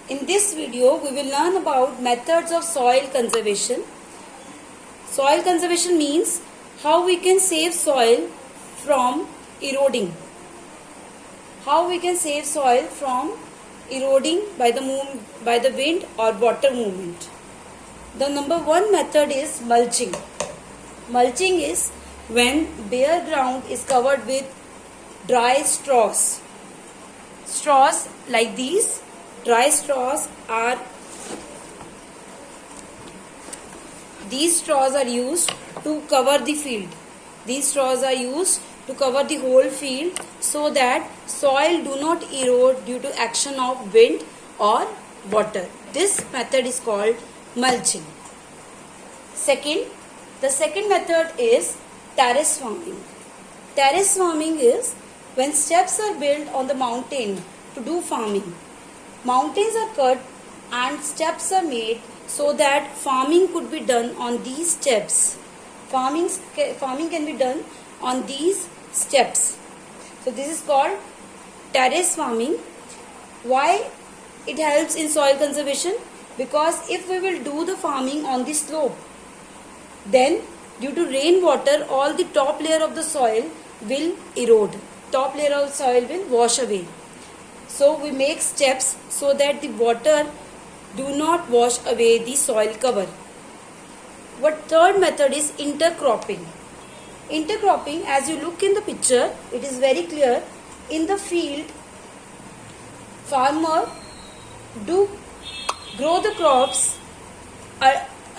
In this video, we will learn about methods of soil conservation. Soil conservation means how we can save soil from eroding. How we can save soil from eroding by the wind or water movement. The number one method is mulching. Mulching is when bare ground is covered with dry straws. Straws like these. Dry straws are used to cover the field. These straws are used to cover the whole field so that soil do not erode due to action of wind or water. This method is called mulching. The second method is terrace farming. Terrace farming is when steps are built on the mountain to do farming. Mountains are cut and steps are made so that farming could be done on these steps. Farming can be done on these steps. So this is called terrace farming. Why it helps in soil conservation? Because if we will do the farming on the slope, then due to rainwater, all the top layer of the soil will erode. Top layer of soil will wash away. So we make steps so that the water do not wash away the soil cover. What third method is intercropping. Intercropping, as you look in the picture, it is very clear. In the field, farmer do grow the crops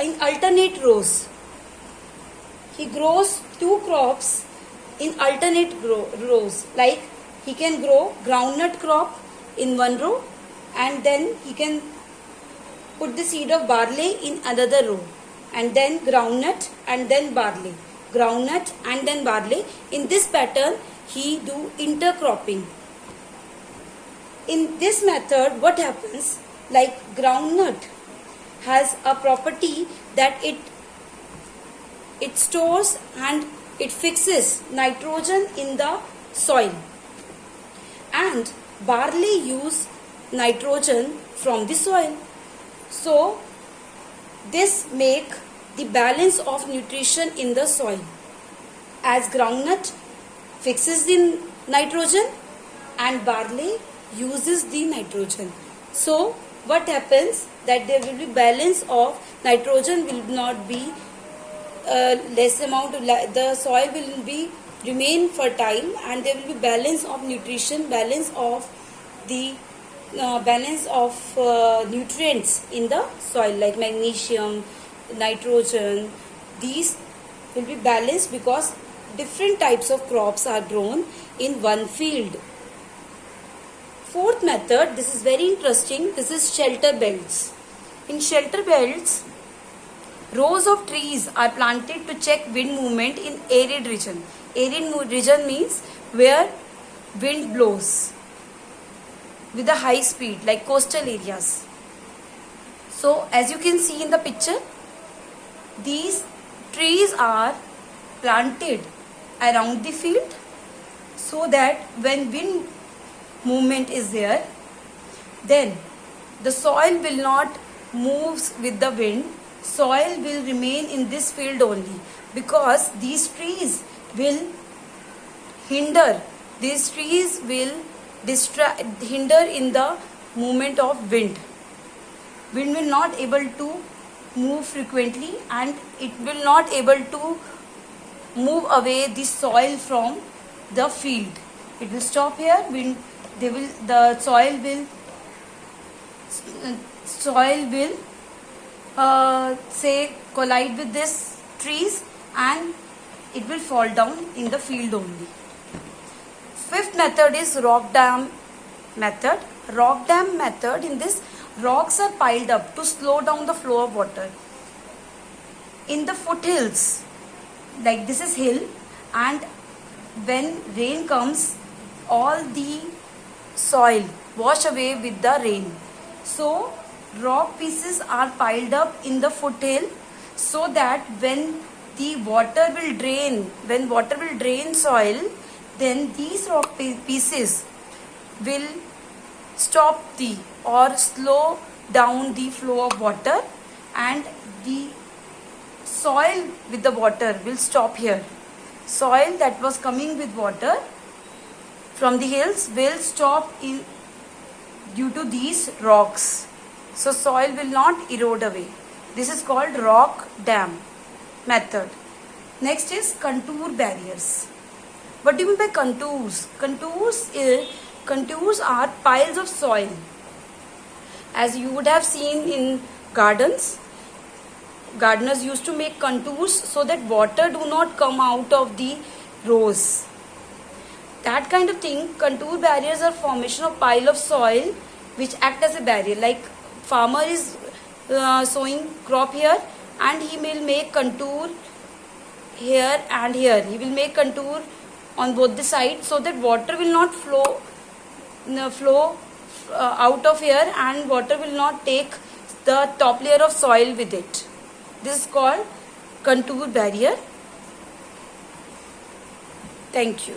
in alternate rows. He grows two crops in alternate rows. Like he can grow groundnut crop in one row and then he can put the seed of barley in another row, and then groundnut and then barley, groundnut and then barley. In this pattern he do intercropping. In this method what happens, like groundnut has a property that it stores and it fixes nitrogen in the soil, and barley use nitrogen from the soil. So this make the balance of nutrition in the soil, as groundnut fixes the nitrogen and barley uses the nitrogen. So what happens, that there will be balance of nitrogen, will not be less amount of the soil will be remain fertile, and there will be balance of nutrition, balance of the nutrients in the soil, like magnesium, nitrogen. These will be balanced because different types of crops are grown in one field. Fourth method, this is very interesting. This is shelter belts. In shelter belts, rows of trees are planted to check wind movement in arid region. Arid region means where wind blows with a high speed, like coastal areas. So as you can see in the picture, these trees are planted around the field so that when wind movement is there, then the soil will not move with the wind. Soil will remain in this field only, because these trees will hinder in the movement of wind. Wind will not able to move frequently, and it will not able to move away the soil from the field. It will stop here. The soil will say collide with these trees and it will fall down in the field only. Fifth method is rock dam method. Rock dam method, in this rocks are piled up to slow down the flow of water. In the foothills, like this is hill, and when rain comes, all the soil wash away with the rain. So rock pieces are piled up in the foothill so that when water will drain soil, then these rock pieces will stop the or slow down the flow of water, and the soil with the water will stop here. Soil that was coming with water from the hills will stop in due to these rocks. So soil will not erode away. This is called rock dam method. Next is contour barriers. What do you mean by contours? Contours are piles of soil. As you would have seen in gardens, gardeners used to make contours so that water do not come out of the rows. That kind of thing. Contour barriers are formation of pile of soil which act as a barrier. Like farmer is sowing crop here, and he will make contour here and here. He will make contour on both the sides so that water will not flow out of here, and water will not take the top layer of soil with it. This is called contour barrier. Thank you.